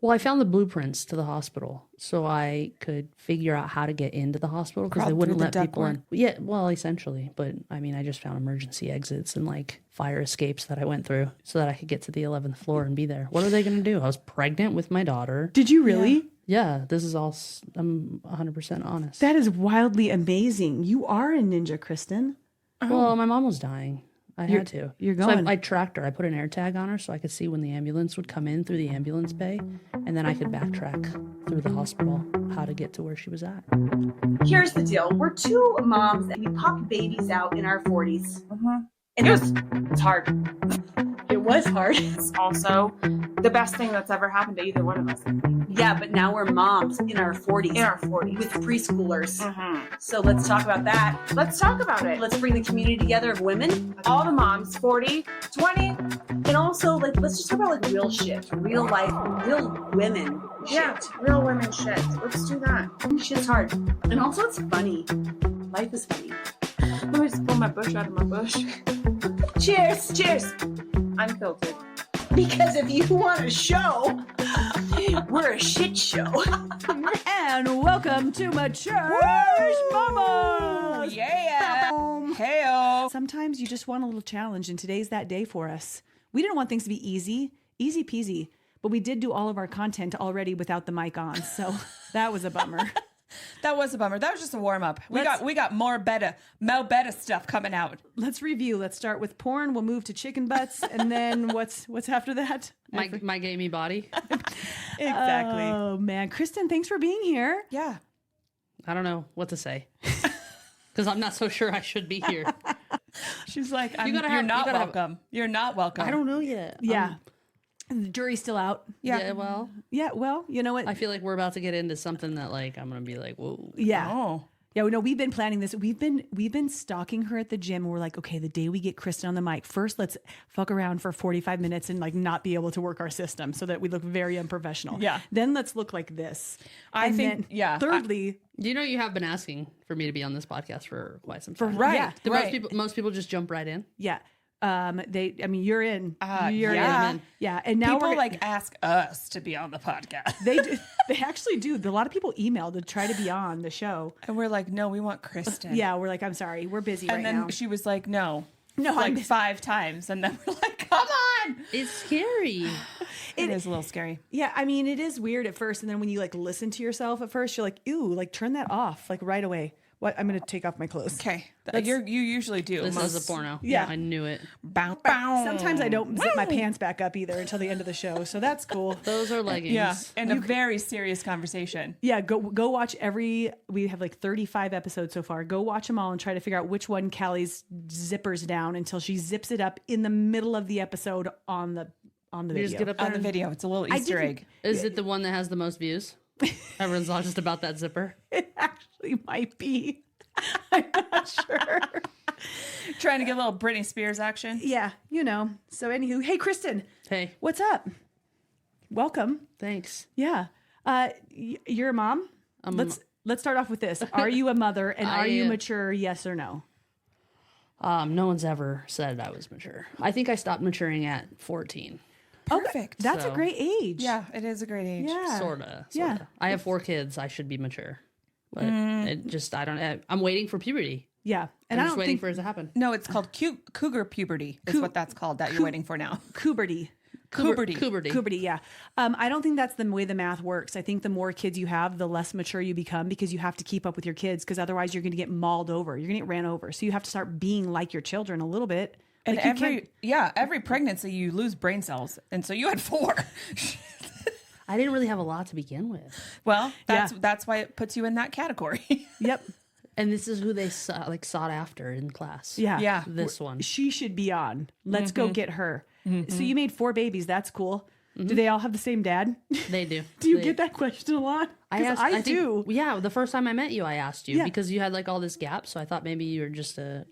Well, I found the blueprints to the hospital so I could figure out how to get into the hospital because they Crawled wouldn't through let the people ductwork? in. Yeah, well, essentially. But I mean, I just found emergency exits and like fire escapes that I went through so that I could get to the 11th floor and be there. What are they going to do? I was pregnant with my daughter. Did you really? Yeah, this is all, I'm 100% honest. That is wildly amazing. You are a ninja, Kristin. Well, my mom was dying. I had to. you're So going. I tracked her. I put an air tag on her so I could see when the ambulance would come in through the ambulance bay. And then I could backtrack through the hospital how to get to where she was at. Here's the deal. We're two moms and we popped babies out in our 40s. And it's hard. It was hard. It's also the best thing that's ever happened to either one of us. Yeah, but now we're moms in our 40s. In our 40s. With preschoolers. So let's talk about that. Let's talk about it. Let's bring the community together of women. All the moms, 40, 20. And also, like, let's just talk about, like, real shit. Real life, real women shit. Yeah, real women shit. Let's do that. Shit's hard. And also, it's funny. Life is funny. Let me just pull my bush out of my bush. Cheers. Cheers. Unfiltered. Because if you want a show, we're a shit show. And welcome to Mature Mama. Yeah. Heyo. Sometimes you just want a little challenge, and today's that day for us. We didn't want things to be easy peasy, but we did do all of our content already without the mic on, so that was a bummer. That was a bummer. That was just a warm up. We got more better stuff coming out. Let's review. Let's start with porn. We'll move to chicken butts, and then what's after that? My gamey body. Exactly. Oh man, Kristin, thanks for being here. Yeah. I don't know what to say. Because I'm not so sure I should be here. She's like, you're not welcome. You're not welcome. I don't know yet. Yeah, the jury's still out. Yeah, well, Yeah, well, you know what? I feel like we're about to get into something that like I'm gonna be like, whoa. Yeah. Oh. Yeah, no, we've been planning this. We've been stalking her at the gym. And we're like, okay, the day we get Kristin on the mic, first let's fuck around for 45 minutes and like not be able to work our system so that we look very unprofessional. Yeah. Then let's look like this. I think, yeah. Thirdly, You know, you have been asking for me to be on this podcast for quite some time. Right. Yeah. Do most people just jump right in? yeah. You're in. You're yeah. in. Yeah. And now People we're like ask us to be on the podcast. they actually do. A lot of people email to try to be on the show. And we're like, no, we want Kristin. Yeah, we're like, I'm sorry, we're busy And right then now. she was like, no. No, like I'm- 5 times. And then we're like, come on. It's scary. It is a little scary. Yeah, I mean, it is weird at first, and then when you like listen to yourself at first, you're like, "Ew!" Like turn that off, like right away. What? I'm gonna take off my clothes. Okay. You usually do. This is a porno. Yeah. I knew it. Bow, bow. Sometimes I don't zip my pants back up either until the end of the show, so that's cool. Those are leggings. Yeah. And a very serious conversation. Yeah, go watch We have like 35 episodes so far. Go watch them all and try to figure out which one Callie's zippers down until she zips it up in the middle of the episode on the You video. just get up there On the video. It's a little Easter egg. Is it the one that has the most views? Everyone's all just about that zipper. It actually might be. I'm not sure. Trying to get a little Britney Spears action. Yeah, you know. So anywho, hey Kristin, Hey, what's up? Welcome. thanks. Yeah. You're a mom? Let's start off with this. Are you a mother and are you mature, yes or no? No one's ever said I was mature. I think I stopped maturing at 14. Perfect. That's a So- great age. Yeah, it is a great age. Yeah. Sorta. Yeah. I have 4 kids. I should be mature. But it just, I'm waiting for puberty. Yeah. And I'm I just don't waiting think for it to happen. No, it's called cougar puberty is what that's called that you're waiting for now. puberty. Puberty. Puberty, yeah. I don't think that's the way the math works. I think the more kids you have, the less mature you become because you have to keep up with your kids because otherwise you're going to get mauled over. You're going to get ran over. So you have to start being like your children a little bit. And Like you can't- every pregnancy you lose brain cells. And so you had 4. I didn't really have a lot to begin with. Well, that's why it puts you in that category. Yep. And this is who they sought after in class. Yeah. Yeah. This one. She should be on. Let's go get her. So you made 4 babies. That's cool. Do they all have the same dad? They do. Do you get that question a lot? 'Cause I do. Yeah, the first time I met you, I asked you Yeah. because you had like all this gap. So I thought maybe you were just a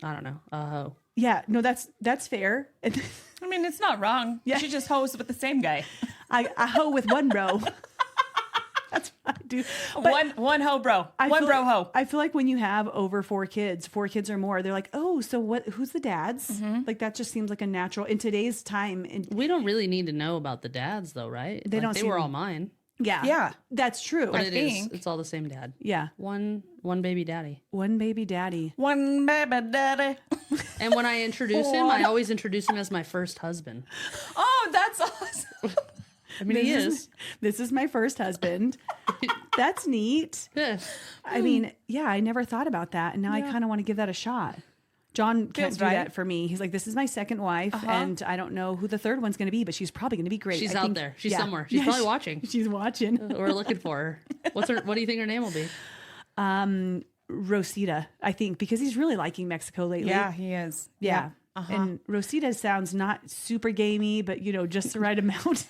hoe. Yeah, no, that's fair. I mean, it's not wrong. Yeah. You should just host with the same guy. I hoe with one bro. That's what I do. But One hoe bro. One feel bro like, hoe. I feel like when you have over 4 kids or more, they're like, oh, so what? Who's the dads? Like that just seems like a natural in today's time. We don't really need to know about the dads though, right? They don't They seem- were all mine. Yeah. Yeah. That's true. But I it is. think. It's all the same dad. Yeah. One baby daddy. One baby daddy. One baby daddy. And when I introduce him, I always introduce him as my first husband. Oh, that's awesome. I mean, he is. This is my first husband. That's neat. Yeah. I mean, yeah, I never thought about that. And now I kind of want to give that a shot. John can't Feels do right. that for me. He's like, this is my second wife, and I don't know who the third one's going to be, but she's probably going to be great. She's I out think- there. She's yeah. somewhere. She's probably watching. She's watching. We're looking for her. What do you think her name will be? Rosita, I think, because he's really liking Mexico lately. Yeah, he is. Yeah. Uh-huh. And Rosita sounds not super gamey, but just the right amount.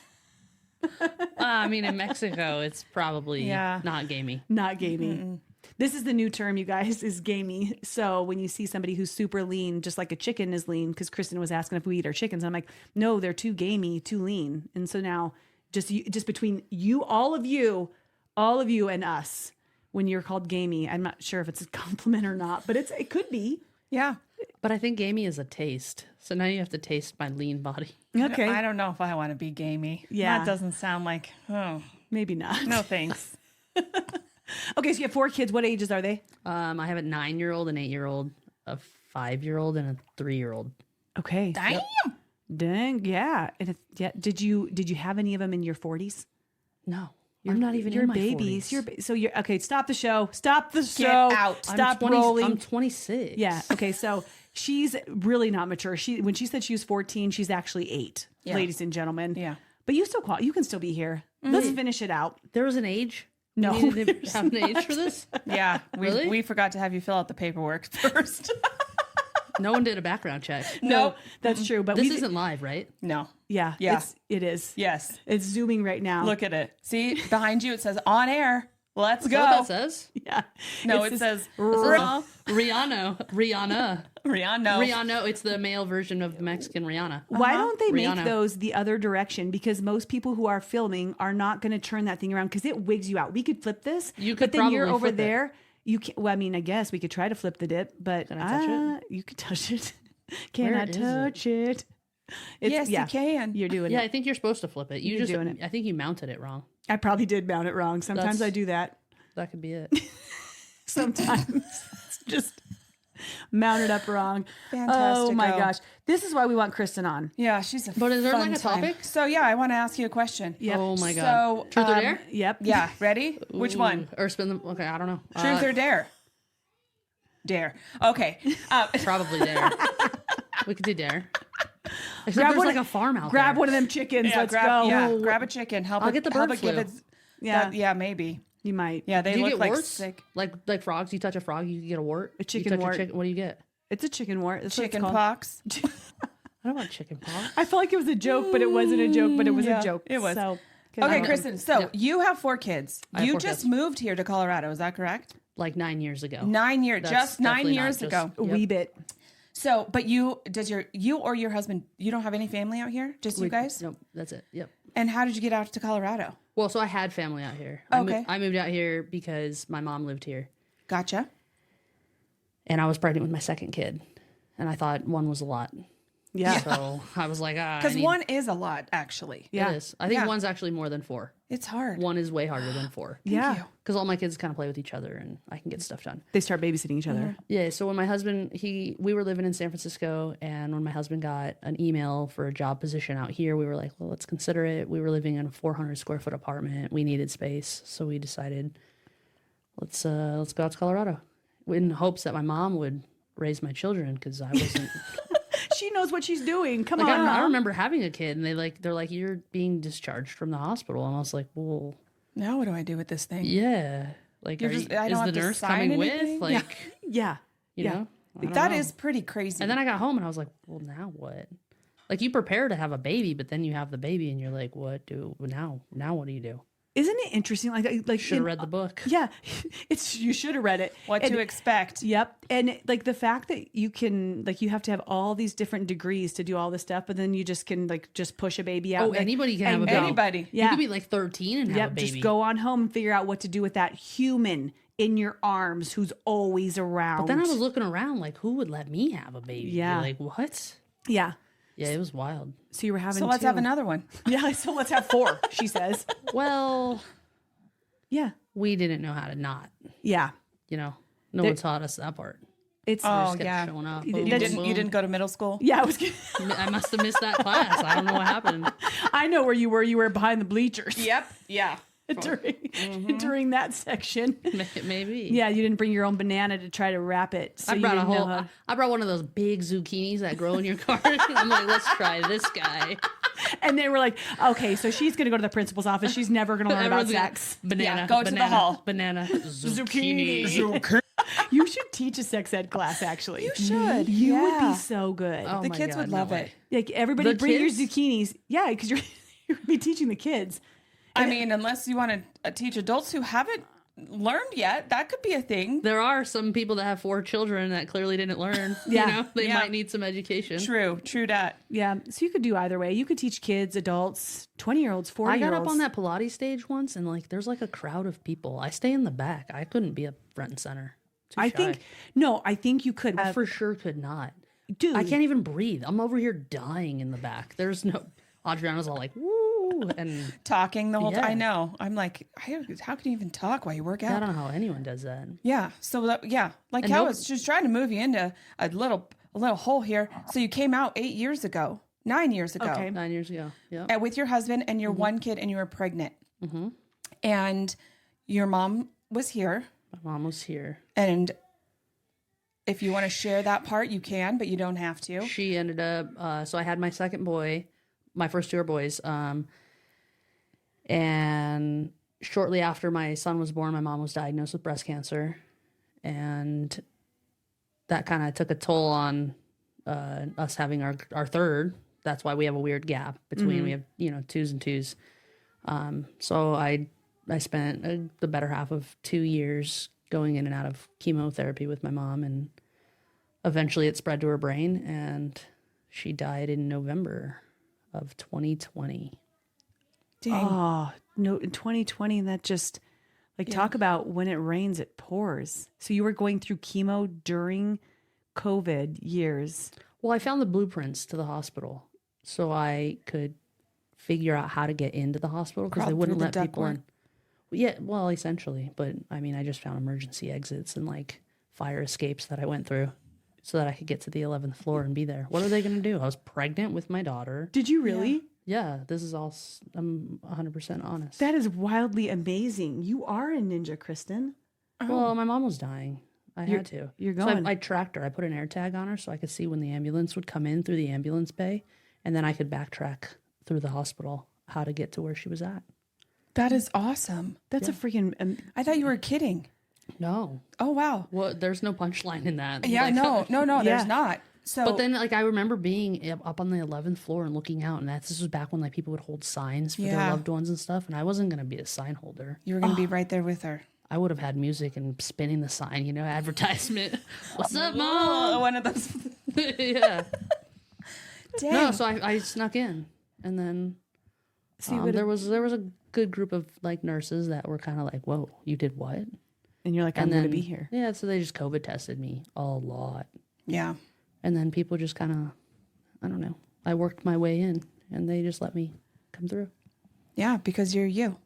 I mean, in Mexico, it's probably not gamey. Not gamey. This is the new term, you guys, is gamey. So when you see somebody who's super lean, just like a chicken is lean, because Kristin was asking if we eat our chickens, I'm like, no, they're too gamey, too lean. And so now, just between you, all of you, and us, when you're called gamey, I'm not sure if it's a compliment or not, but it could be. Yeah. But I think gamey is a taste. So now you have to taste my lean body. Okay, I don't know if I want to be gamey. Yeah. That doesn't sound like, maybe not. no thanks. Okay, so you have 4 kids. What ages are they? I have a 9-year-old, an 8-year-old, a 5-year-old, and a 3-year-old. Okay. Damn. Dang, yeah. And did you have any of them in your 40s? No, I'm not even You're in my babies. 40s. So you're okay. Stop the show. Stop the show. out. Stop I'm rolling. I'm 26. Yeah. Okay. So she's really not mature. When she said she was 14, she's actually 8, ladies and gentlemen. Yeah. But you can still be here. Let's finish it out. There was an age. No, We needed to have an age for this. Yeah. Really? We forgot to have you fill out the paperwork first. No one did a background check. no, that's true. But This isn't live, right? No. Yeah. Yeah. It is. Yes. It's zooming right now. Look at it. See, behind you it says on air. Let's Is go. that what that says? Yeah. No, It's it this- says Rihanna. Rihanna. Rihanna. It's the male version of the Mexican Rihanna. Why don't they make Rihanna. those the other direction? Because most people who are filming are not going to turn that thing around because it wigs you out. We could flip this, You but could then you're probably over flip it. there. You can. Well, I mean, I guess we could try to flip the dip, but Can I touch it? you could touch it. Can Where I is touch it? It's, Yes, you can. You're doing Yeah, it. I think you're supposed to flip it. You're doing it. I think you mounted it wrong. I probably did mount it wrong. Sometimes That's- I do that. That could be it. Sometimes it's just mount it up wrong. Fantastic. Oh my gosh, this is why we want Kristin on. Yeah, she's a But is there, fun like, a time. topic? So yeah, I want to ask you a question. Yep. Oh my god. So Truth or dare? Yep. Yeah, ready? Which one? Or spin them? Okay, I don't know. Truth or dare? Dare. Okay. Probably dare. We could do dare. Except Grab there's one- like a farm out Grab there. one of them chickens. Let's grab, go. Yeah, grab a chicken. Help I'll it. get the help bird it give flu. its- Yeah. yeah, maybe. You might. Yeah, they Do you look get like warts? sick. Like frogs? You touch a frog, you get a wart. A chicken you touch wart. What do you get? It's a chicken wart. That's what it's Chicken called. pox. I don't want chicken pox. I felt like it was a joke, but it wasn't a joke, but it was Yeah, a joke. it was. So, Okay, I- Kristin. So you have 4 kids. I have You 4 just kids. moved here to Colorado. Is that correct? Like 9 years ago. 9 years. That's Just 9 definitely not years just- ago. A wee bit. So, but you or your husband, you don't have any family out here? Just you guys? Nope, that's it. Yep. And how did you get out to Colorado? Well, so I had family out here. Okay. I moved out here because my mom lived here. Gotcha. And I was pregnant with my second kid. And I thought 1 was a lot. Yeah. So I was like, Because 1 is a lot, actually. Yeah. It is. I think Yeah. 1's actually more than 4. It's hard. 1 is way harder than 4. Yeah. you. Because all my kids kind of play with each other and I can get stuff done. They start babysitting each other. Yeah, so when my husband, we were living in San Francisco, and when my husband got an email for a job position out here, we were like, well, let's consider it. We were living in a 400 square foot apartment. We needed space, so we decided, let's go out to Colorado, in hopes that my mom would raise my children, because I wasn't. She knows what she's doing. Come Like, on. I Mom. remember having a kid, and they're like, you're being discharged from the hospital, and I was like, well, Now what do I do with this thing? yeah, like, You're are just- you, I is don't the have to nurse sign coming anything? with? Yeah. Like, Yeah. you Yeah. know. I don't That know. is pretty crazy. And then I got home and I was like, well, now what? Like, you prepare to have a baby, but then you have the baby and you're like, what what do you do? Isn't it interesting? Like Should have read the book. Yeah, you should have read it. what And- to expect. Yep. And like the fact that you can, like, you have to have all these different degrees to do all this stuff, but then you just can just push a baby out. Oh, like, anybody can have a and baby. go. Anybody. Yeah. You could be like 13 and have a Yep. baby. Just go on home and figure out what to do with that human in your arms who's always around. But then I was looking around like, who would let me have a baby? Yeah. You're like, what? Yeah. Yeah, it was wild. So you were having So let's two. have another one. Yeah, so let's have 4, she says. Well, Yeah. we didn't know how to not, Yeah. no one taught us that part. It's We Oh, just kept yeah. showing up. You Boom, You boom, didn't boom. go to middle school? yeah, I was gonna, I must have missed that class. I don't know what happened. I know where you were. You were behind the bleachers. Yep. Yeah. During that section. Maybe. Yeah, you didn't bring your own banana to try to wrap it. So I you brought a didn't know whole. how- I brought one of those big zucchinis that grow in your garden. I'm like, let's try this guy. And they were like, okay, so she's going to go to the principal's office. She's never going to learn about Everyone's gonna- sex. Banana. Yeah, go to the banana, hall. Banana. Zucchini. You should teach a sex ed class, actually. You should, You would yeah. be so good. Oh The my kids God, would no love way. it. Like, everybody The bring kids? your zucchinis. Yeah, because you're going to be teaching the kids. I mean, unless you want to teach adults who haven't learned yet, that could be a thing. There are some people that have 4 children that clearly didn't learn. Yeah. They Yeah. might need some education. True that. Yeah, so you could do either way. You could teach kids, adults, 20-year-olds, 40-year-olds. I got up on that Pilates stage once, and like, there's like a crowd of people. I stay in the back. I couldn't be a front and center. Too I shy. think you could. I for sure could not. Dude. I can't even breathe. I'm over here dying in the back. There's no. Adriana's all like, woo, and Talking the whole time. Yeah. I know. I'm like, how can you even talk while you work I out? don't know how anyone does that. Yeah. So like And I no- was just trying to move you into a little hole here. So you came out 9 years ago, Okay. 9 years ago. Yeah. and with your husband and your one kid, and you were pregnant, and your mom was here. My mom was here. And if you want to share that part, you can, but you don't have to. She ended up. So I had my second boy. My first 2 are boys. And shortly after my son was born, my mom was diagnosed with breast cancer, and that kind of took a toll on us having our third. That's why we have a weird gap between we have 2s and 2s. So I spent the better half of 2 years going in and out of chemotherapy with my mom, and eventually it spread to her brain, and she died in November of 2020. Dang. Oh, no, in 2020, that just, like, talk about when it rains, it pours. So you were going through chemo during COVID years. Well, I found the blueprints to the hospital so I could figure out how to get into the hospital because they Crawl wouldn't through let the people ductwork? in. Yeah, well, essentially. But I mean, I just found emergency exits and like fire escapes that I went through so that I could get to the 11th floor and be there. What are they going to do? I was pregnant with my daughter. Did you really? Yeah, this is all, I'm 100% honest. That is wildly amazing. You are a ninja, Kristen. Well, my mom was dying. I had to. you're So going. I tracked her. I put an air tag on her so I could see when the ambulance would come in through the ambulance bay, and then I could backtrack through the hospital how to get to where she was at. That is awesome. That's a freaking. I thought you were kidding. No, Oh, wow. well, there's no punchline in that. Yeah, Like, no, Yeah. there's not. So, But then, like, I remember being up on the 11th floor and looking out, and this was back when like people would hold signs for their Yeah. loved ones and stuff, and I wasn't gonna be a sign holder. you were going to be right there with her. I would have had music and spinning the sign, advertisement. What's up, mom? One of those. Yeah. Dang. No, so I snuck in, and then there was a good group of like nurses that were kind of like, "Whoa, you did what?" And you're like, I'm And going to then be here. Yeah, so they just COVID tested me a lot, Yeah. and then people just kind of, I don't know. I worked my way in, and they just let me come through. Yeah, because you're you.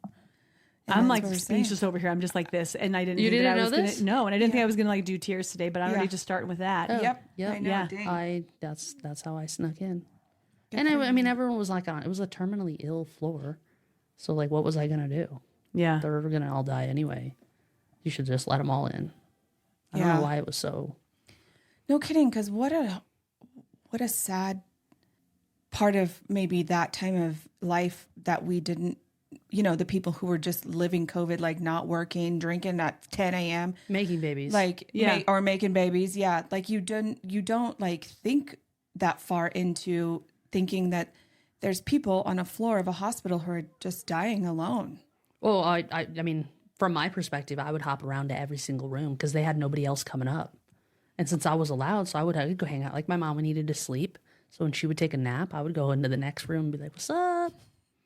And I'm that's like what we're saying. speechless over here. I'm just like this, and I didn't. You think that didn't I was know gonna, this? No, and I didn't think I was gonna like do tears today. But I'm already Yeah. just starting with that. Yep. Yeah. I know. Yeah. Dang. That's how I snuck in. And I mean, everyone was like on. It was a terminally ill floor, so like, what was I gonna do? Yeah. They're gonna all die anyway. You should just let them all in. I don't Yeah. know why it was so. No kidding, because what a sad part of maybe that time of life that we didn't, the people who were just living COVID, like not working, drinking at 10 a.m., Making babies. like Yeah. or making babies. Yeah, like you don't like think that far into thinking that there's people on a floor of a hospital who are just dying alone. Well, I mean, from my perspective, I would hop around to every single room because they had nobody else coming up. And since I was allowed, so I could go hang out. Like my mom needed to sleep. So when she would take a nap, I would go into the next room and be like, "What's up?"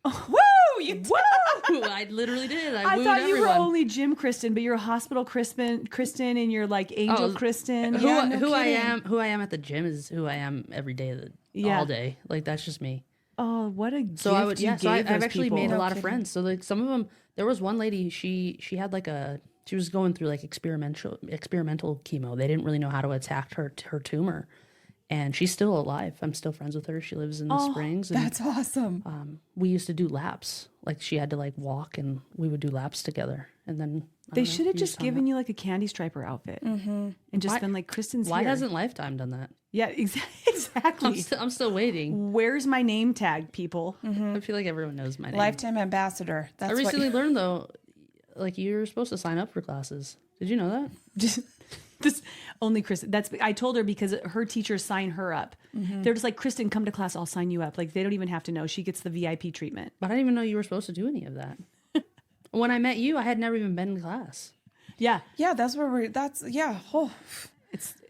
Woo! You Woo! I literally did. I wooed thought you were everyone. only Jim Kristen, but you're hospital Kristen, and you're like Angel Kristen. Who, Yeah, no who I kidding. who I am at the gym is who I am every day, Yeah. all day. Like that's just me. Oh, what a gift So I would, you yeah. So gave I've those actually people. made a No lot of kidding. friends. So like some of them, there was one lady. She had like she was going through like experimental chemo. They didn't really know how to attack her tumor, and she's still alive. I'm still friends with her. She lives in the Springs. And, That's awesome. we used to do laps. Like she had to like walk, and we would do laps together. And then They should have just given you like a candy striper outfit and just been like, Kristen's Why here. hasn't Lifetime done that? Yeah, exactly. I'm still waiting. Where's my name tag, people? I feel like everyone knows my name. Lifetime ambassador. That's I what recently you- learned though, like you're supposed to sign up for classes. Did you know that? Just this only Kristen. I told her because her teachers sign her up. They're just like, Kristen, come to class. I'll sign you up. Like they don't even have to know. She gets the VIP treatment. But I didn't even know you were supposed to do any of that. When I met you, I had never even been in class. Yeah, Yeah, that's where Oh.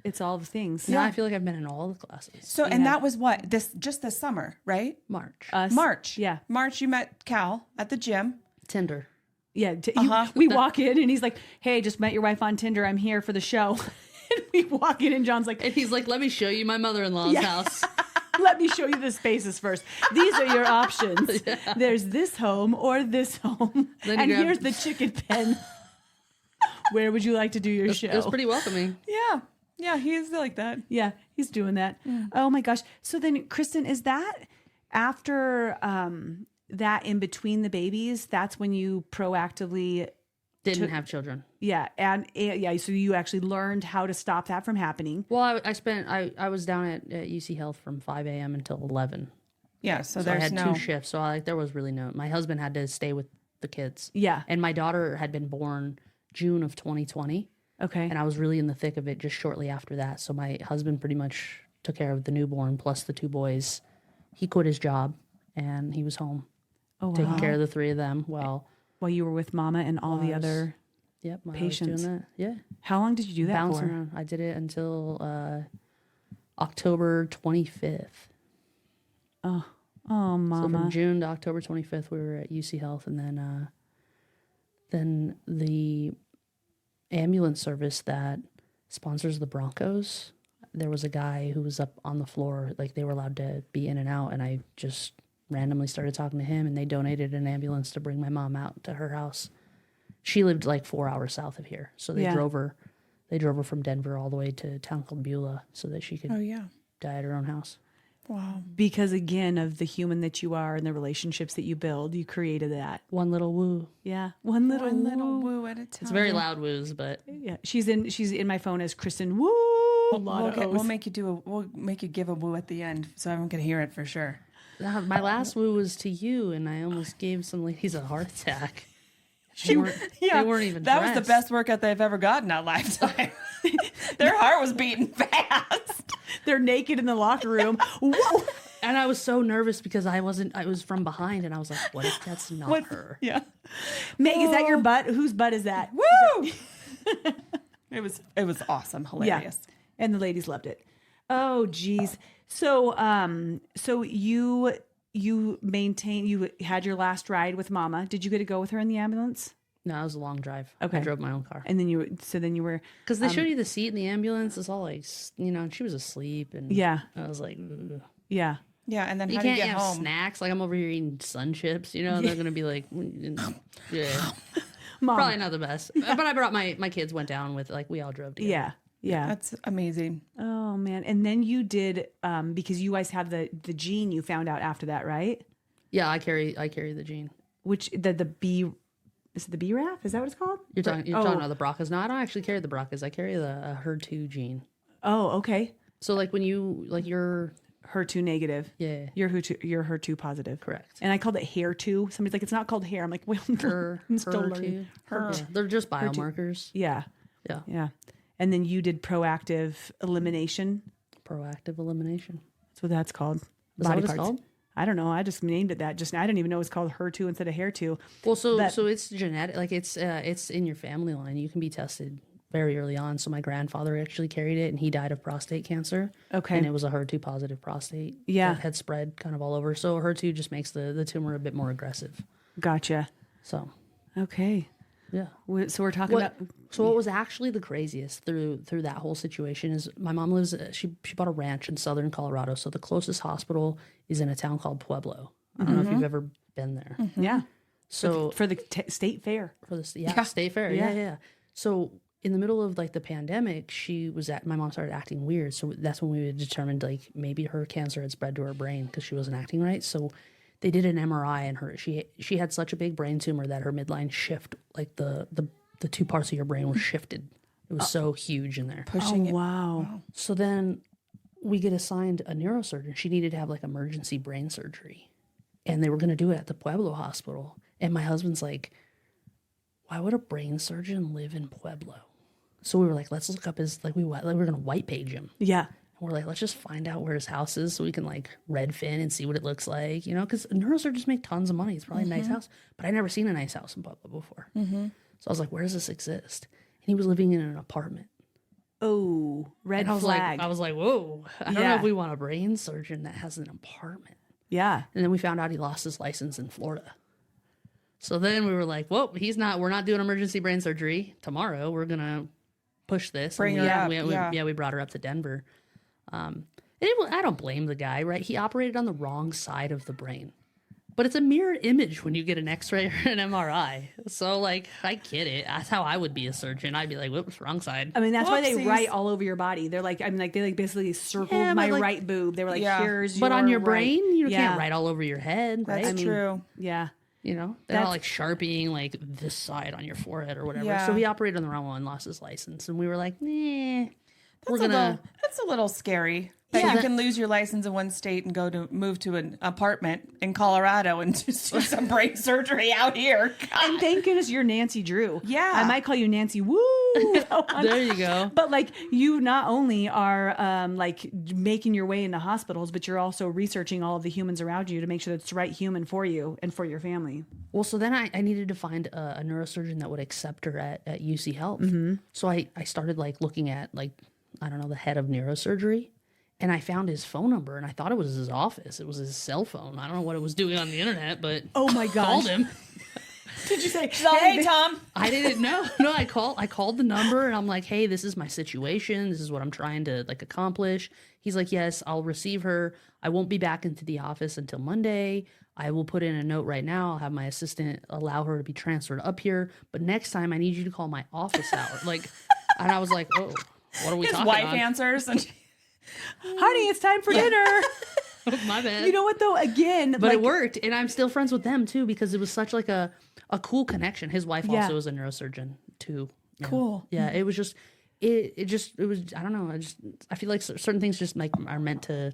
it's all the things. Now I feel like I've been in all the classes. So, and that was what? Just this summer, right? March. Us. March. Yeah. March, you met Cal at the gym. Tinder. Yeah, we walk in and he's like, "Hey, just met your wife on Tinder. I'm here for the show." And we walk in and John's like, And he's like, let me show you my mother-in-law's house. "Let me show you the spaces first. These are your options. There's this home or this home, Then you and grab- here's the chicken pen. Where would you like to do your show?" It was pretty welcoming. Yeah. Yeah, he's like that. Yeah, he's doing that. Oh my gosh. So then, Kristen, is that after that in between the babies? That's when you proactively, Didn't have children. yeah, and yeah. So you actually learned how to stop that from happening. Well, I was down at UC Health from 5 a.m. until 11. Yeah, so So I there's had no. two shifts. So there was really no, my husband had to stay with the kids. Yeah. And my daughter had been born June of 2020. Okay. And I was really in the thick of it just shortly after that. So my husband pretty much took care of the newborn plus the two boys. He quit his job and he was home taking care of the three of them. Well, While you were with Mama and all the other. yep, I was Patients. doing that. Yeah, How long did you do that bouncing for? around. I did it until October 25th. Oh, So Mama. from June to October 25th, we were at UC Health, and then the ambulance service that sponsors the Broncos, there was a guy who was up on the floor, like they were allowed to be in and out, and I just randomly started talking to him, and they donated an ambulance to bring my mom out to her house. She lived like 4 hours south of here, so they Yeah. drove her. They drove her from Denver all the way to a town called Beulah so that she could Oh, yeah. die at her own house. Wow. Because again, of the human that you are and the relationships that you build, you created that. One little woo. Yeah. One little Little woo. woo at a time. It's very loud woos, but Yeah. She's in my phone as Kristen Woo. A lot of We'll O's. make you give a woo at the end, so everyone can hear it for sure. my last woo was to you, and I almost gave some ladies a heart attack. She, They weren't even That was the dressed. best workout they've ever gotten at Lifetime. Their heart was beating fast. They're naked in the locker room. Whoa. And I was so nervous because I was from behind, and I was like, what if that's not her? Yeah. Meg, is that your butt? Whose butt is that? Woo! It was awesome, hilarious. Yeah. And the ladies loved it. Oh, geez. So, so you had your last ride with Mama. Did you get to go with her in the ambulance? No, it was a long drive. Okay. I drove my own car. And then you were, Because they showed you the seat in the ambulance. It's all like, and she was asleep. And Yeah. I was like, ugh. yeah. Yeah, and then You how do you can't get have home? snacks. Like I'm over here eating sun chips, and they're going to be like, yeah. Mom. Probably not the best. But I brought my kids went down with, like, we all drove together. Yeah. Yeah. That's amazing. Oh man. And then you did, because you guys have the gene you found out after that, right? Yeah, I carry the gene. Which the B, is it the BRAF? Is that what it's called? You're talking about the BRCAs. No, I don't actually carry the BRCAs. I carry the HER2 gene. Oh, okay. So like when you're HER2 negative. yeah, You're HER2 positive. correct. And I called it hair too. Somebody's like, it's not called hair. I'm like, well, I'm still learning. Yeah, they're just biomarkers. Yeah. Yeah, Yeah. And then you did proactive elimination. proactive elimination. That's what that's called. Is that what it's called? I don't know. I just named it that. I didn't even know it's called HER2 instead of hair 2. Well, so That- it's genetic. Like it's in your family line. You can be tested very early on. So my grandfather actually carried it, and he died of prostate cancer. Okay. And it was a HER2 positive prostate. Yeah. That had spread kind of all over. So HER2 just makes the tumor a bit more aggressive. Gotcha. So, Okay. yeah. So we're talking about. So what was actually the craziest through that whole situation is my mom lives. She bought a ranch in southern Colorado, so the closest hospital is in a town called Pueblo. I don't know if you've ever been there. Yeah. So For the state fair. for this, state fair, yeah. So in the middle of like the pandemic, my mom started acting weird. So that's when we determined like maybe her cancer had spread to her brain because she wasn't acting right. So they did an MRI and she had such a big brain tumor that her midline shift, like the two parts of your brain were shifted. It was so huge in there. Pushing it. Wow. So then we get assigned a neurosurgeon. She needed to have like emergency brain surgery. And they were going to do it at the Pueblo hospital. And my husband's like, why would a brain surgeon live in Pueblo? So we were like, let's look up his, like, we're going to white page him. Yeah. And we're like, let's just find out where his house is so we can like Redfin and see what it looks like, you know, because neurosurgeons make tons of money. It's probably a nice house, but I never seen a nice house in Pueblo before. So I was like, where does this exist? And he was living in an apartment. Oh, red And flag. I was like, whoa, I don't know if we want a brain surgeon that has an apartment. Yeah. And then we found out he lost his license in Florida. So then we were like, well, we're not doing emergency brain surgery tomorrow. We're going to push this. Bring And her up, we brought her up to Denver. I don't blame the guy, right? He operated on the wrong side of the brain. But it's a mirrored image when you get an x-ray or an MRI. So, like, I get it. That's how I would be a surgeon. I'd be like, whoops, wrong side. I mean, that's why they Whoopsies. write all over your body. They're like, I mean, like they like basically circled Yeah, but my like- right boob. They were like, Yeah. here's But on your right. brain, you Yeah. can't write all over your head, right? That's true. Yeah. You know, they're not That's- like sharpieing like this side on your forehead or whatever. Yeah. So he operated on the wrong one, lost his license, and we were like, nah, we're gonna. That's a little scary. That Yeah. you can lose your license in one state and move to an apartment in Colorado and just do some brain surgery out here. And thank goodness you're Nancy Drew. Yeah. I might call you Nancy Woo. There you go. But like you not only are like making your way into hospitals, but you're also researching all of the humans around you to make sure that it's the right human for you and for your family. Well, so then I needed to find a neurosurgeon that would accept her at UC Health. So I started like looking at like, I don't know, the head of neurosurgery. And I found his phone number, and I thought it was his office. It was his cell phone. I don't know what it was doing on the internet, but Oh my I gosh. called him. Did you say, Hey, Tom. I didn't know. No, I called the number, and I'm like, hey, this is my situation. This is what I'm trying to like accomplish. He's like, yes, I'll receive her. I won't be back into the office until Monday. I will put in a note right now. I'll have my assistant allow her to be transferred up here. But next time, I need you to call my office hour. Like, and I was like, oh, what are we His talking wife about? answers and honey, it's time for dinner. My bad. You know what though? Again, But like, it worked, and I'm still friends with them too because it was such like a cool connection. His wife Yeah. also is a neurosurgeon too. Yeah. Cool. Yeah, it was just it was I don't know. I feel like certain things just like are meant to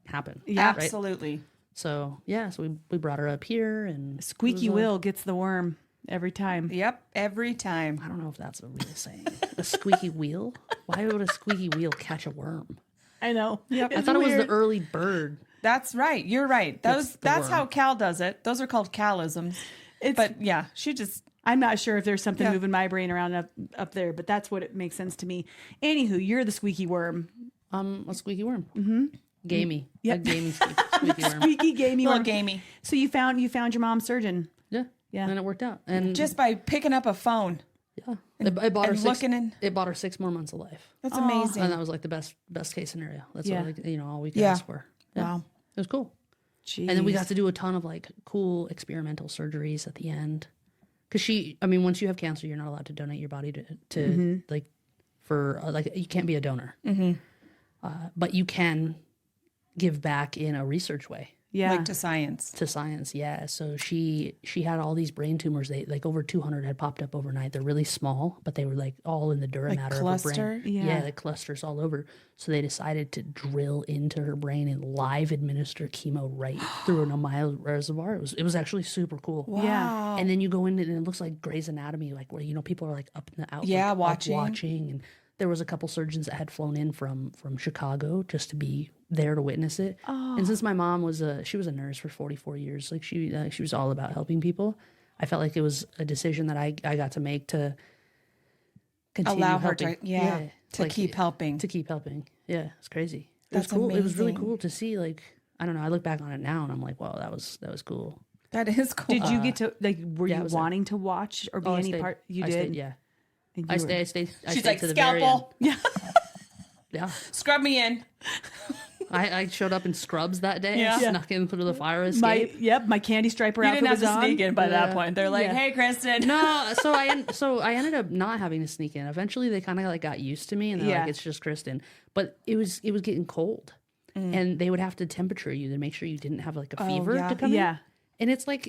happen. Yeah. right? absolutely. So yeah, so we brought her up here, and squeaky it was, wheel gets the worm every time. Yep, every time. I don't know if that's a real saying. A squeaky wheel? Why would a squeaky wheel catch a worm? I know. Yep. I thought it was the early bird. That's right. You're right. It's the That's worm. how Cal does it. Those are called Calisms. But yeah, she just I'm not sure if there's something Yeah. moving my brain around up there, but that's what it makes sense to me. Anywho, you're the squeaky worm. A squeaky worm. Mm-hmm. Gamey. Yep. A gamey squeaky worm. Squeaky gamey little worm. gamey. So you found your mom's surgeon. Yeah. Yeah. And it worked out. And Just by picking up a phone. yeah, it bought her and looking in. It bought her 6 more months of life. That's amazing. And that was like the best case scenario. That's Yeah. all we could Yeah. ask for. Yeah. Wow. It was cool. Jeez. And then we got to do a ton of like cool experimental surgeries at the end. Because once you have cancer, you're not allowed to donate your body to like for like you can't be a donor. But you can give back in a research way. Yeah. Like to science. To science, yeah. So she had all these brain tumors. They like over 200 had popped up overnight. They're really small, but they were like all in the dura matter of her cluster? brain. Yeah. Yeah, the clusters all over. So they decided to drill into her brain and live administer chemo right through an mild reservoir. It was actually super cool. Yeah. And then you go in and it looks like Grey's Anatomy, like where people are like up in the out, Yeah, like, up watching. watching, and there was a couple surgeons that had flown in from Chicago just to be there to witness it. And since my mom was a nurse for 44 years, like she was all about helping people. I felt like it was a decision that I got to make to continue Allow her helping. to to like, keep helping. to keep helping. Yeah, it's crazy. It That's was cool. It was really amazing. cool to see. Like I don't know. I look back on it now and I'm like, wow, that was cool. That is cool. Did you get to were yeah, I you was there. wanting to watch or be Oh, I any stayed. part? You I did. stayed, yeah. And I you were- stayed She's to like, the very end. scalpel. Yeah. Scrub me in. I showed up in scrubs that day. Yeah. Snuck in through the fire escape. My candy striper You outfit didn't have was to on. sneak in by that Yeah. point. They're like, Yeah. hey, Kristin. No, so I ended up not having to sneak in. Eventually, they kind of like got used to me, and they're Yeah. like, "It's just Kristin." But it was getting cold, and they would have to temperature you to make sure you didn't have like a fever yeah. to come in. Yeah. And it's like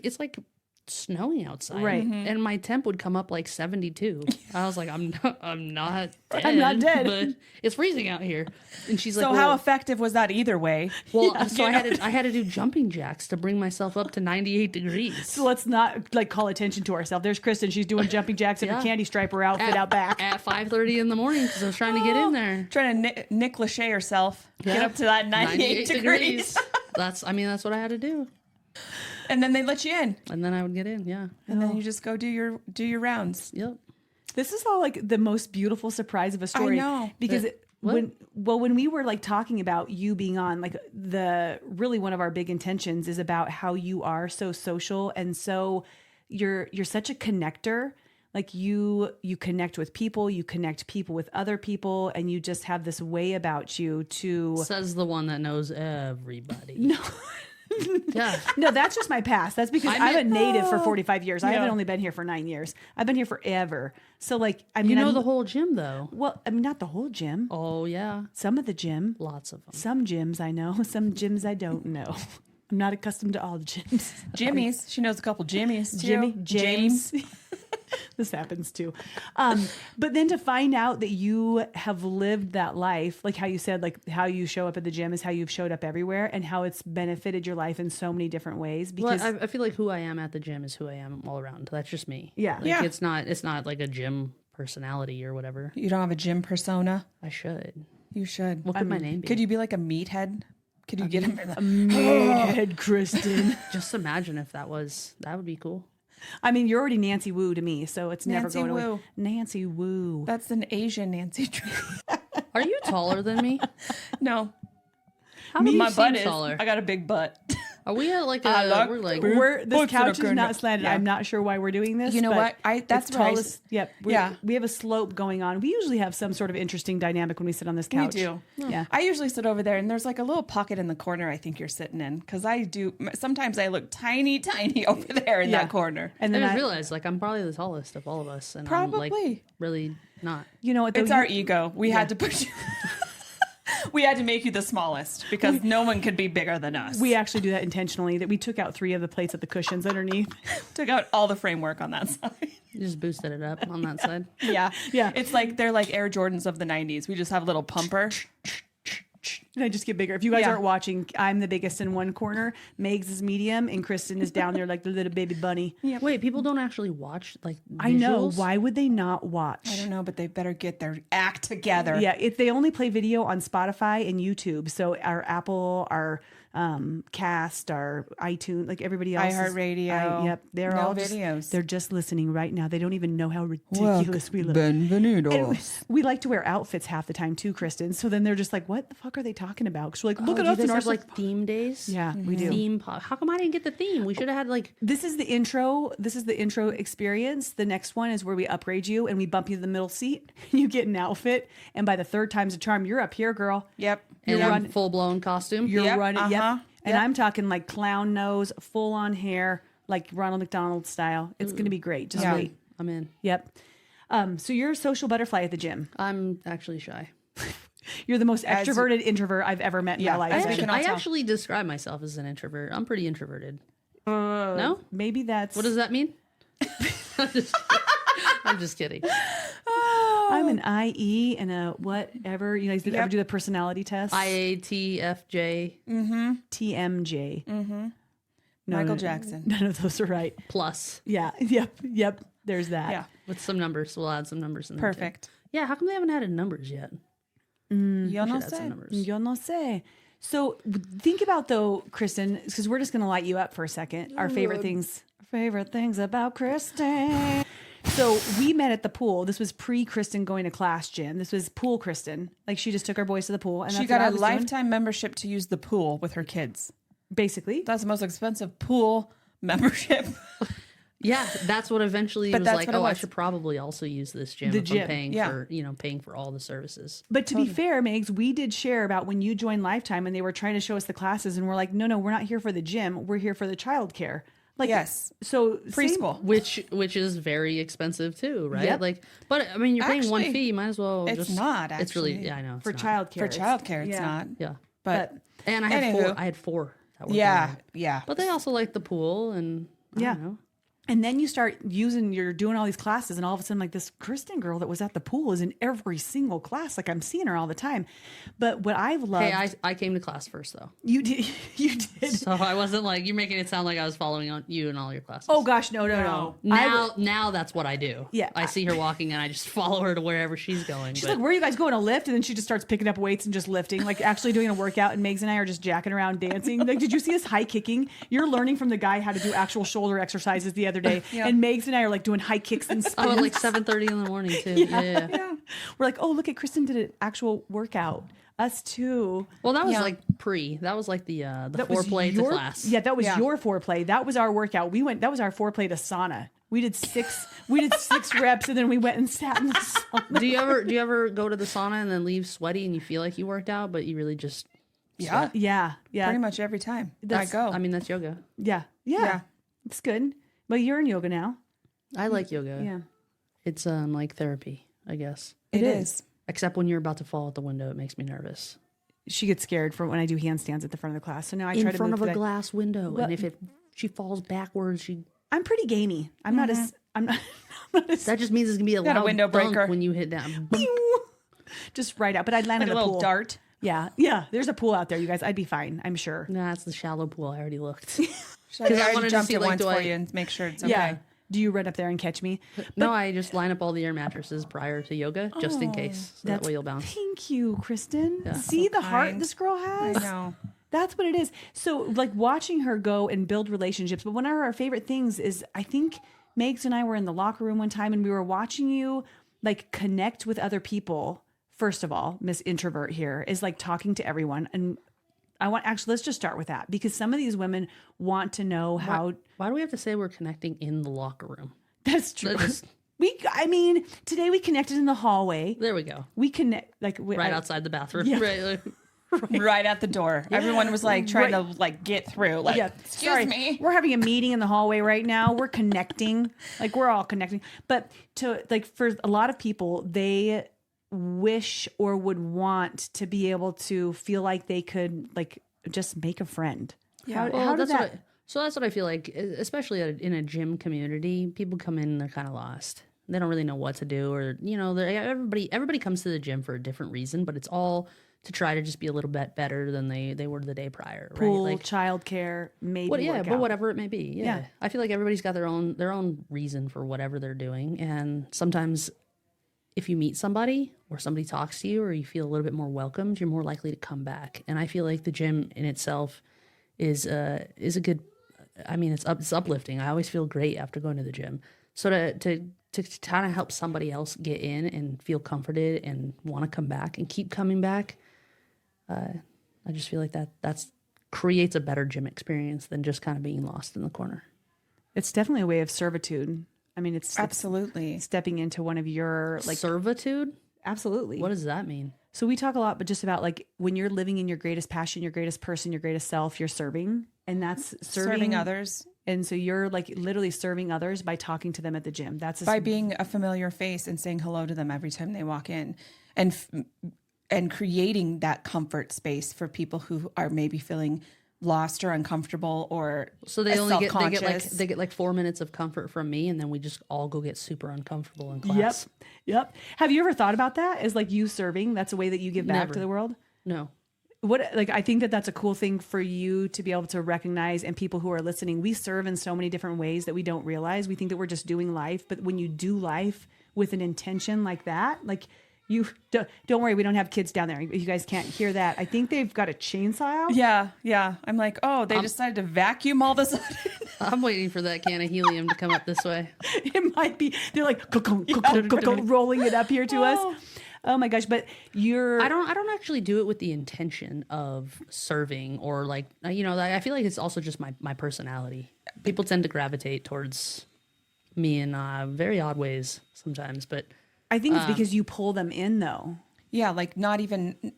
snowing outside, Right. And my temp would come up like 72. I was like, I'm not dead, I'm not dead. but it's freezing out here. And she's like, So how effective was that either way? well, so I had to do jumping jacks to bring myself up to 98 degrees. So let's not like call attention to ourselves. There's Kristin. She's doing jumping jacks in her Yeah. candy striper outfit out back. At 5:30 in the morning because I was trying to get in there. Trying to Nick Lachey herself. Get Yeah. up to that 98 degrees. That's what I had to do. And then they let you in. And then I would get in, yeah. And then you just go do your rounds. Yep. This is all like the most beautiful surprise of a story. know. Because What? when we were like talking about you being on, like really one of our big intentions is about how you are so social and so you're such a connector. Like you connect with people, you connect people with other people, and you just have this way about you to. Says the one that knows everybody. No. Yeah. No, that's just my past. That's because I'm a meant- native for 45 years. I Yeah. haven't only been here for 9 years. I've been here forever. So like, I mean, You know I'm- the whole gym, though. well, I mean, not the whole gym. Oh, yeah. Some of the gym. Lots of them. Some gyms I know. Some gyms I don't know. I'm not accustomed to all the gyms. Jimmy's. She knows a couple Jimmy's too. Jimmy, James. James. This happens too. But then to find out that you have lived that life, like how you said, like how you show up at the gym is how you've showed up everywhere and how it's benefited your life in so many different ways. Because Well, I feel like who I am at the gym is who I am all around. That's just me. Yeah. Like, Yeah. It's not like a gym personality or whatever. You don't have a gym persona. I should. You should. What could my name be? Could you be like a meathead? Could you get him? Head Kristin. Just imagine if that would be cool. I mean, you're already Nancy Wu to me, so it's never Nancy going away. Wu. Nancy Wu. That's an Asian Nancy Drew. Are you taller than me? No, How do you my seem butt is. taller? I got a big butt. Are we at like I like we're like This couch is not slanted. Yeah. I'm not sure why we're doing this. You know but what? That's it's what I tallest. Yep. Yeah. We have a slope going on. We usually have some sort of interesting dynamic when we sit on this couch. We do. Yeah. I usually sit over there, and there's like a little pocket in the corner. I think you're sitting in because I do. Sometimes I look tiny over there in Yeah. that corner. And I then just realized like I'm probably the tallest of all of us, and I'm like Probably. really not. you know what? Though, It's our ego. We had to put you. We had to make you the smallest because no one could be bigger than us. we actually do that intentionally. That we took out 3 of the plates of the cushions underneath. took out all the framework on that side. You just boosted it up on that side. Yeah. Yeah. It's like they're like Air Jordans of the 90s. We just have a little pumper. And I just get bigger. If you guys Yeah. aren't watching, I'm the biggest in one corner. Megs is medium, and Kristin is down there like the little baby bunny. Wait, people don't actually watch like visuals? I know. Why would they not watch? I don't know, but they better get their act together. Yeah, they only play video on Spotify and YouTube. So our Apple, our Cast, our iTunes, like everybody else, iHeartRadio. Yep, they're No all videos. They're just listening right now. They don't even know how ridiculous we look. Benvenidos. We like to wear outfits half the time too, Kristin. So then they're just like, "What the fuck are they talking about?" Because we're like, "Look Oh, at do you us guys in our have like theme days? Yeah, we do. Theme pop. How come I didn't get the theme? We should have had like This is the intro. This is the intro experience. The next one is where we upgrade you and we bump you to the middle seat. You get an outfit, and by the 3rd time's a charm, you're up here, girl. Yep. and You're a run- full blown costume. You're Yep, running. Yep. uh-huh, And yep. I'm talking like clown nose, full on hair, like Ronald McDonald style. It's going to be great. Just Yeah. wait. I'm in. Yep. So you're a social butterfly at the gym. I'm actually shy. You're the most As- extroverted introvert I've ever met in Yeah, my life. as I we actually, can all I tell. actually describe myself as an introvert. I'm pretty introverted. No? Maybe that's. What does that mean? I'm just kidding. I'm an IE and a whatever. You guys did ever do the personality test? IATFJ TMJ. Michael Jackson. None of those are right. plus Yeah. Yep. There's that. Yeah. with some numbers. We'll add some numbers in there. too. Perfect. Yeah, how come they haven't added numbers yet? Yo We no should add some sé. numbers. Yo no sé. So think about though, Kristin, because we're just going to light you up for a second. Our favorite things about Kristin. So we met at the pool. This was pre-Kristin going to class gym. This was pool Kristin. Like she just took our boys to the pool. And She that's got what I a was doing. lifetime membership to use the pool with her kids. Basically. That's the most expensive pool membership. Yeah, that's what eventually But was that's like, what it oh, I was. should probably also use this gym The if gym, I'm paying yeah. for, paying for all the services. But to be fair, Megs, we did share about when you joined Lifetime and they were trying to show us the classes, and we're like, no, we're not here for the gym. We're here for the childcare. Like, Yes. So Preschool. Which is very expensive too, right? Yep. Like, but I mean, you're paying one Actually, fee. You might as well. it's not, It's really, actually. yeah, I know. It's for not. childcare. For childcare, it's not. Yeah, But and I had Anywho. four. I had four. That were yeah, going. yeah. But they also like the pool and I Yeah. don't know. And then you start you're doing all these classes, and all of a sudden, like, this Kristin girl that was at the pool is in every single class. Like, I'm seeing her all the time. But what I've loved, Hey, I came to class first though, you did. so I wasn't like you're making it sound like I was following on you and all your classes. Oh gosh, no. Now that's what I do. Yeah. I see her walking and I just follow her to wherever she's going. She's but- like, where are you guys going to lift? And then she just starts picking up weights and just lifting, like actually doing a workout. And Megs and I are just jacking around dancing. Like, did you see us high kicking? You're learning from the guy how to do actual shoulder exercises the other day. Yeah. And Megs and I are like doing high kicks and spins. Oh, at like 7:30 in the morning too. Yeah. We're like, oh, look at Kristin did an actual workout. Us too. Well, that was Yeah. like that was like the That was foreplay to your- class. Yeah, that was Yeah. your foreplay. That was our workout. That was our foreplay to sauna. We did six reps, and then we went and sat in the sauna. Do you ever go to the sauna and then leave sweaty and you feel like you worked out, but you really just Yeah. Yeah. Pretty much every time I That's- go. I mean, that's yoga. Yeah. Yeah. It's good. But you're in yoga now. I like yoga. Yeah. It's like therapy, I guess. it is. Except when you're about to fall out the window, it makes me nervous. She gets scared for when I do handstands at the front of the class. So now I try In to front move of a today. glass window, Well- and if she falls backwards, I'm pretty gamey. I'm not as I'm not as that just means it's gonna be a Got a loud window thunk breaker. when you hit down. just right out. But I'd land Like in a the little pool. dart. Yeah. Yeah. There's a pool out there, you guys. I'd be fine, I'm sure. Nah, it's the shallow pool. I already looked. I I already wanted to jumped see, it like, once do for I- you and make sure it's okay. Yeah. Do you run up there and catch me? No, I just line up all the air mattresses prior to yoga, just in case. So that way you'll bounce. Thank you, Kristin. See So the heart kind. this girl has? I know. That's what it is. So, like, watching her go and build relationships. But one of our favorite things is, I think Megs and I were in the locker room one time and we were watching you, like, connect with other people. First of all, Miss Introvert here is like talking to everyone. And let's just start with that, because some of these women want to know how. Why do we have to say we're connecting in the locker room? That's true. That just- Today we connected in the hallway. There we go. We connect, like, Right outside the bathroom. Yeah. Right, like- Right at the door. Everyone was like trying to like get through. Like, Yeah, excuse me. We're having a meeting in the hallway right now. We're connecting, like we're all connecting. But for a lot of people, they wish or would want to be able to feel like they could like just make a friend. Yeah. How did that? That's what I feel like, especially in a gym community. People come in and they're kind of lost. They don't really know what to do, or everybody comes to the gym for a different reason, but it's all to try to just be a little bit better than they were the day prior, right? Pool, Like, childcare, maybe. but workout. whatever it may be. Yeah. Yeah. I feel like everybody's got their own reason for whatever they're doing. And sometimes if you meet somebody or somebody talks to you or you feel a little bit more welcomed, you're more likely to come back. And I feel like the gym in itself is a good, I mean, it's uplifting. I always feel great after going to the gym. So to kind of help somebody else get in and feel comforted and want to come back and keep coming back, I just feel like that's creates a better gym experience than just kind of being lost in the corner. It's definitely a way of servitude. I mean, it's Absolutely. stepping into one of your like Servitude? absolutely. What does that mean? So we talk a lot, but just about like when you're living in your greatest passion, your greatest person, your greatest self, you're serving, and that's Serving others And so you're like literally serving others by talking to them at the gym. That's by being a familiar face and saying hello to them every time they walk in, and creating that comfort space for people who are maybe feeling lost or uncomfortable or So they only self-conscious. they get like 4 minutes of comfort from me, and then we just all go get super uncomfortable in class. Yep. Have you ever thought about that as like you serving? That's a way that you give back Never. to the world. No. I think that's a cool thing for you to be able to recognize, and people who are listening, we serve in so many different ways that we don't realize. We think that we're just doing life, but when you do life with an intention like that, like you don't worry, we don't have kids down there. You guys can't hear that. I think they've got a chainsaw out. Yeah. I'm like, oh, they decided to vacuum all this. I'm waiting for that can of helium to come up this way. It might be. They're like rolling it up here to us. Oh my gosh. But I don't actually do it with the intention of serving or like, I feel like it's also just my personality. People tend to gravitate towards me in very odd ways sometimes, but I think it's because you pull them in though. Yeah, like not even.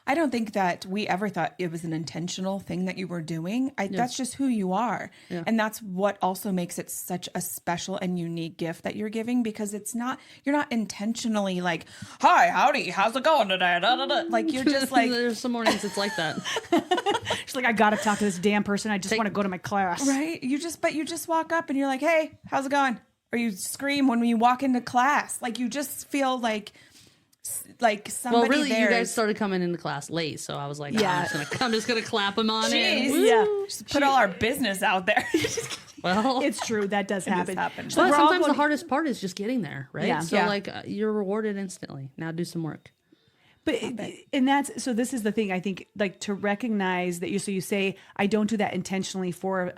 I don't think that we ever thought it was an intentional thing that you were doing. That's just who you are. Yeah. And that's what also makes it such a special and unique gift that you're giving, because you're not intentionally like, hi, howdy, how's it going today? Da, da, da. Like, you're just like. There's some mornings it's like that. She's like, I got to talk to this damn person. I just want to go to my class. Right. You just walk up and you're like, hey, how's it going? Or you scream when you walk into class. Like, you just feel like somebody. Well, really, there you guys started coming into class late, so I was like, yeah, I'm just gonna clap them on it. Yeah, just put all our business out there. Well, it's true, that does happen. But sometimes the hardest part is just getting there, right? Yeah. So you're rewarded instantly. Now do some work. But so this is the thing, I think, like, to recognize that you say, I don't do that intentionally for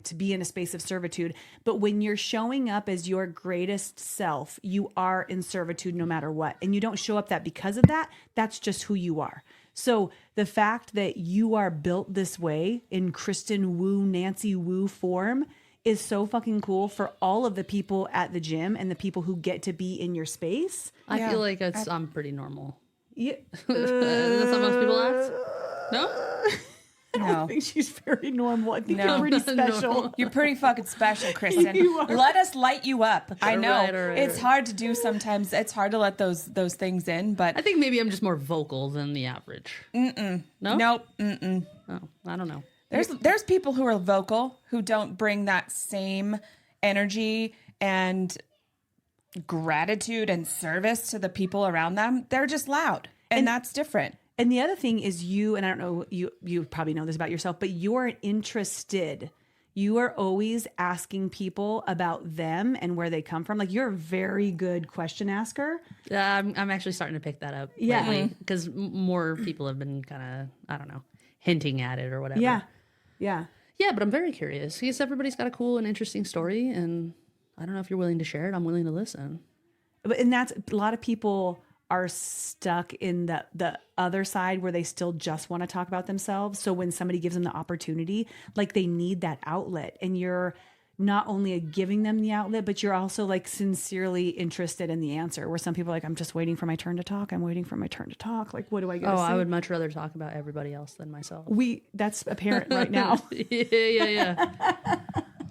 to be in a space of servitude. But when you're showing up as your greatest self, you are in servitude no matter what. And you don't show up that because of that. That's just who you are. So the fact that you are built this way in Kristin Wu, Nancy Wu form is so fucking cool for all of the people at the gym and the people who get to be in your space. I feel like I'm pretty normal. Yeah. That's what most people ask. No? I don't think she's very normal. I think you're pretty special. Normal. You're pretty fucking special, Kristin. Let us light you up. I know. Right. It's hard to do sometimes. It's hard to let those things in, but I think maybe I'm just more vocal than the average. No? Nope. Mm-mm. Oh, I don't know. There's people who are vocal who don't bring that same energy and gratitude and service to the people around them. They're just loud, and that's different. And the other thing is and I don't know, you probably know this about yourself, but you're interested. You are always asking people about them and where they come from. Like, you're a very good question asker. I'm actually starting to pick that up lately, because more people have been kind of, I don't know, hinting at it or whatever. Yeah. Yeah, but I'm very curious because everybody's got a cool and interesting story, and I don't know if you're willing to share it. I'm willing to listen. And that's, a lot of people are stuck in the other side where they still just want to talk about themselves. So when somebody gives them the opportunity, like, they need that outlet, and you're not only giving them the outlet, but you're also like sincerely interested in the answer, where some people are like, I'm just waiting for my turn to talk. I'm waiting for my turn to talk. Like, what do I gotta say? I would much rather talk about everybody else than myself. That's apparent right now. Yeah.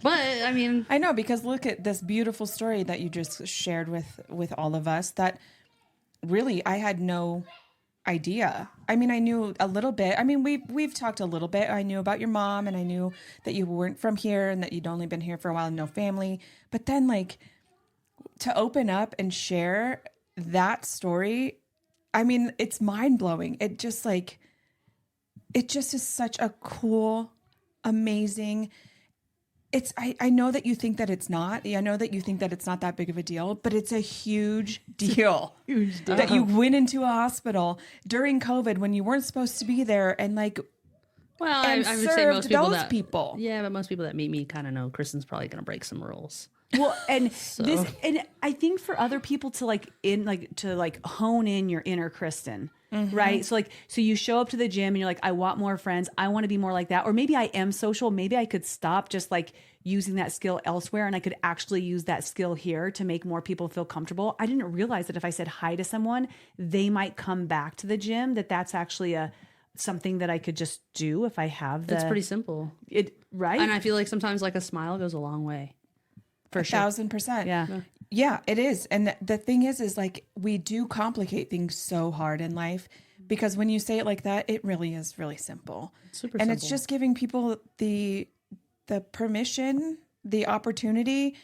But I mean, I know, because look at this beautiful story that you just shared with all of us that really I had no idea. I mean, I knew a little bit. I mean, we've talked a little bit. I knew about your mom, and I knew that you weren't from here and that you'd only been here for a while and no family. But then, like, to open up and share that story, I mean, it's mind-blowing. It just is such a cool, amazing. I know that you think that it's not. I know that you think that it's not that big of a deal, but it's a huge deal. Huge deal. That you went into a hospital during COVID when you weren't supposed to be there, and like, well, and I would say most people people. Yeah, but most people that meet me kind of know Kristin's probably going to break some rules. Well, and and I think for other people to hone in your inner Kristin, right? So you show up to the gym and you're like, I want more friends. I want to be more like that. Or maybe I am social. Maybe I could stop just like using that skill elsewhere, and I could actually use that skill here to make more people feel comfortable. I didn't realize that if I said hi to someone, they might come back to the gym. That's actually something that I could just do if I have. That's pretty simple, right? And I feel like sometimes like a smile goes a long way. For 1,000%. Yeah, it is. And the thing is like, we do complicate things so hard in life, because when you say it like that, it really is really simple. Super and simple. It's just giving people the permission, the opportunity,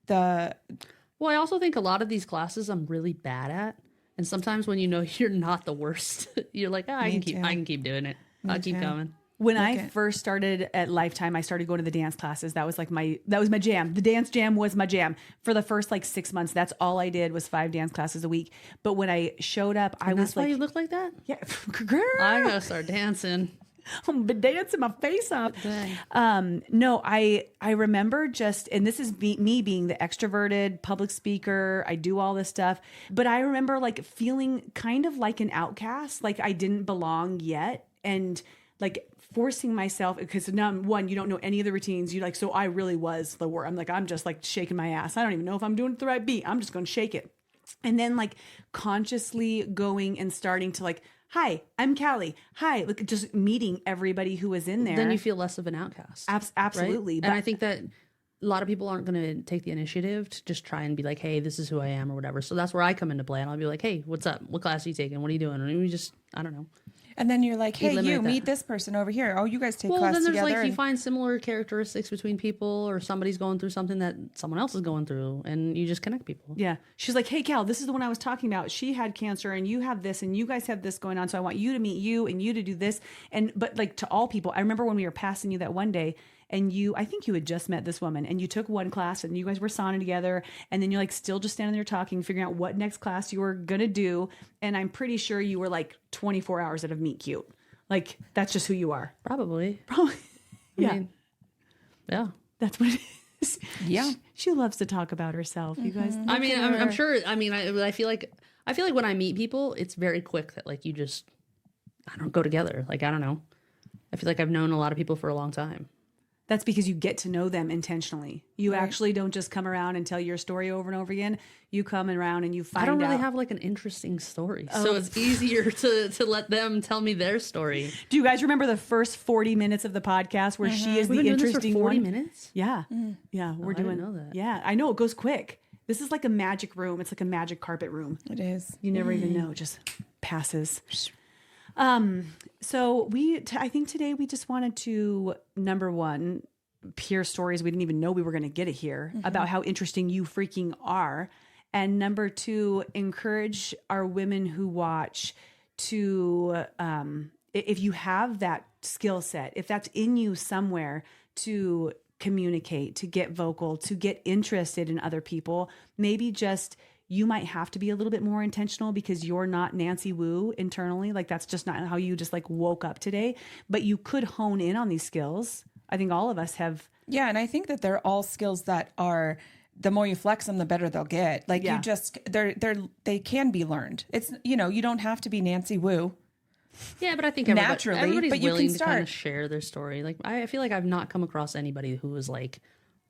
Well, I also think a lot of these classes I'm really bad at. And sometimes when you know you're not the worst, you're like, I can keep doing it. I'll keep going. When I first started at Lifetime, I started going to the dance classes. That was my jam. The dance jam was my jam. For the first 6 months, that's all I did was 5 dance classes a week. But when I showed up, I was that's why you look like that? Yeah, girl. I gotta start dancing. I'm dancing my face off. No, I remember just, and this is me being the extroverted public speaker. I do all this stuff, but I remember like feeling kind of like an outcast, like I didn't belong yet, and like forcing myself, because one, you don't know any of the routines. You like, so I really was the worst. I'm like, I'm just like shaking my ass. I don't even know if I'm doing the right beat. I'm just going to shake it. And then like consciously going and starting to like, hi, I'm Callie. Hi, like just meeting everybody who was in there. Then you feel less of an outcast. Absolutely. Right? And I think that a lot of people aren't going to take the initiative to just try and be like, hey, this is who I am or whatever. So that's where I come into play. And I'll be like, hey, what's up? What class are you taking? What are you doing? And we just, I don't know. And then you're like, hey, you that. meet this person over here. Oh, you guys take Well, class then there's together. like, you find similar characteristics between people, or somebody's going through something that someone else is going through, and you just connect people. Yeah. She's like, hey, Cal, this is the one I was talking about. She had cancer and you have this and you guys have this going on. So I want you to meet you and you to do this. But like to all people, I remember when we were passing you that one day, and I think you had just met this woman and you took one class and you guys were sauning together. And then you're like still just standing there talking, figuring out what next class you were going to do. And I'm pretty sure you were like 24 hours out of meet cute. Like, that's just who you are. Probably. Yeah. I mean, yeah. That's what it is. Yeah. She loves to talk about herself. You guys. I mean, I'm sure. I mean, I feel like when I meet people, it's very quick that like you just, I don't go together. Like, I don't know. I feel like I've known a lot of people for a long time. That's because you get to know them intentionally. You actually don't just come around and tell your story over and over again. You come around and you find out. I don't really have like an interesting story. So it's easier to let them tell me their story. Do you guys remember the first 40 minutes of the podcast where she is We've the been doing interesting this for 40 one? minutes? Yeah. Yeah. We're I doing didn't know that. Yeah. I know it goes quick. This is like a magic room. It's like a magic carpet room. It is. You never even know. It just passes. So I think today we just wanted to, number one, hear stories we didn't even know we were going to get to hear about how interesting you freaking are. And number two, encourage our women who watch to, if you have that skill set, if that's in you somewhere, to communicate, to get vocal, to get interested in other people. Maybe just you might have to be a little bit more intentional because you're not Nancy Wu internally. Like that's just not how you just like woke up today, but you could hone in on these skills. I think all of us have. Yeah. And I think that they're all skills that are, the more you flex them, the better they'll get. Like you just, they can be learned. It's, you don't have to be Nancy Wu. Yeah, but I think everybody's but you willing can to kind start. of share their story. Like I feel like I've not come across anybody who was like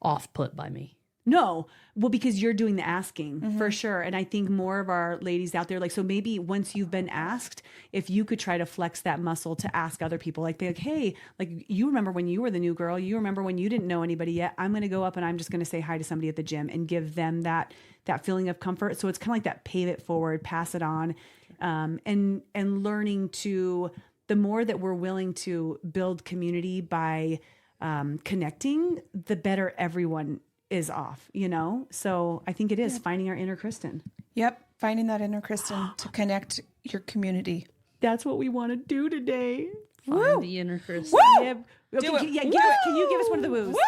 off put by me. No, well, because you're doing the asking for sure. And I think more of our ladies out there, like, so maybe once you've been asked, if you could try to flex that muscle to ask other people, like, be like, hey, like, you remember when you were the new girl, you remember when you didn't know anybody yet, I'm going to go up and I'm just going to say hi to somebody at the gym and give them that feeling of comfort. So it's kind of like that pay it forward, pass it on, and learning to, the more that we're willing to build community by connecting, the better everyone is off, So I think it is finding our inner Kristin. Yep. Finding that inner Kristin to connect your community. That's what we want to do today. Find the inner Kristin. Yeah. Do it. Can you give us one of the woos? Woo!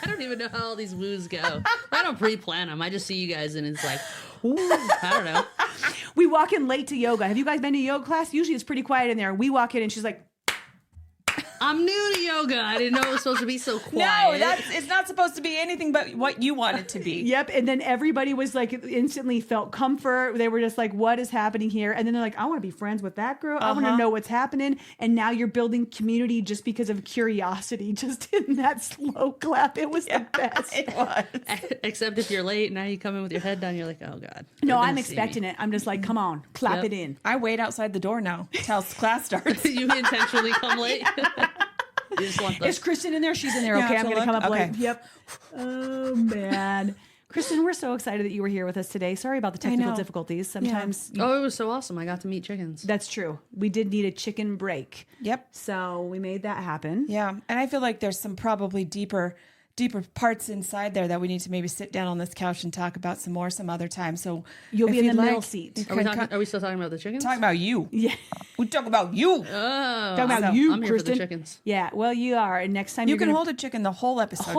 I don't even know how all these woos go. I don't pre-plan them. I just see you guys and it's like, ooh, I don't know. We walk in late to yoga. Have you guys been to yoga class? Usually it's pretty quiet in there. We walk in and she's like, I'm new to yoga. I didn't know it was supposed to be so No, quiet. it's not supposed to be anything but what you want it to be. yep. And then everybody was like, instantly felt comfort. They were just like, what is happening here? And then they're like, I want to be friends with that girl. I want to know what's happening. And now you're building community just because of curiosity, just in that slow clap. It was the best. It was. Except if you're late, now you come in with your head down. You're like, oh God. No, they're I'm gonna see expecting me. it. I'm just like, come on, clap Yep. it in. I wait outside the door now until class starts. You intentionally come late. You just want Is Kristin in there? She's in there. Yeah, Okay, I'm to going to come look? up Okay. late. Yep. Oh, man. Kristin, we're so excited that you were here with us today. Sorry about the technical know. difficulties. Sometimes Oh, it was so awesome. I got to meet chickens. that's true. We did need a chicken break. Yep. So we made that happen. Yeah. And I feel like there's some probably deeper deeper parts inside there that we need to maybe sit down on this couch and talk about some other time. So You'll if be in you'd the middle like, seat. you Are can are we still talking about the chickens? talk about you. Yeah. We talk about you. Oh, Talking about you, I'm here for the Kristin. chickens. Yeah, well, you are. And next time You you're can gonna, hold a chicken the whole episode.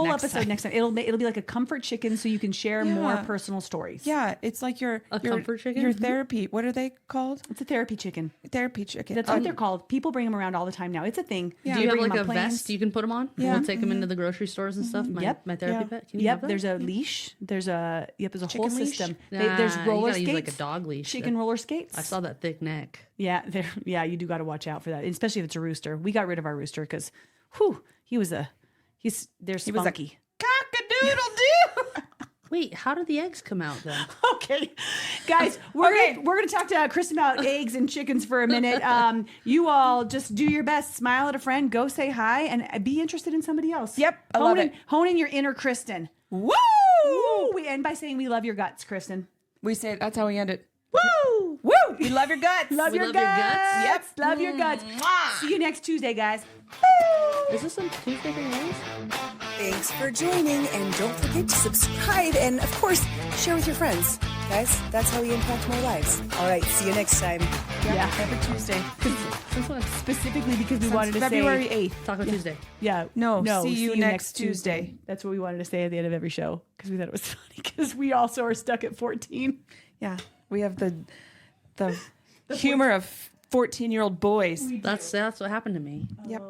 next time. It'll be like a comfort chicken, so you can share more personal stories. Yeah, it's like your comfort chicken? Your therapy. What are they called? It's a therapy chicken. Therapy chicken. That's what they're called. People bring them around all the time now. It's a thing. Yeah. Do you have bring like them a on planes. vest you can put them on? Yeah. We'll take them into the grocery stores and stuff. My, Yep. my therapy Yeah. pet. Can you have Yep, that? there's a leash. There's a whole Chicken leash? system. Nah, There's you roller gotta skates. use like a dog leash. Chicken roller skates. I saw that thick neck. Yeah, yeah, you do got to watch out for that, especially if it's a rooster. We got rid of our rooster because, they're spunky. Cock-a-doodle-doo. Wait, how did the eggs come out then? Okay, guys, we're gonna talk to Kristin about eggs and chickens for a minute. You all just do your best, smile at a friend, go say hi, and be interested in somebody else. Yep, I love it. Hone in your inner Kristin. Woo! Woo! We end by saying we love your guts, Kristin. We say that's how we end it. Woo! Woo! We love your guts. Love We your love your guts. guts. Yep, love your guts. See you next Tuesday, guys. Is this a Tuesday for yours? Thanks for joining, and don't forget to subscribe and, of course, share with your friends. Guys, that's how we impact more lives. All right, see you next time. Yeah, Every Tuesday. Since when? specifically because we wanted to February say 8th. Taco Tuesday. Yeah. No, see you next Tuesday. That's what we wanted to say at the end of every show because we thought it was funny because we also are stuck at 14. Yeah, we have the humor of 14-year-old boys. That's what happened to me. Yep.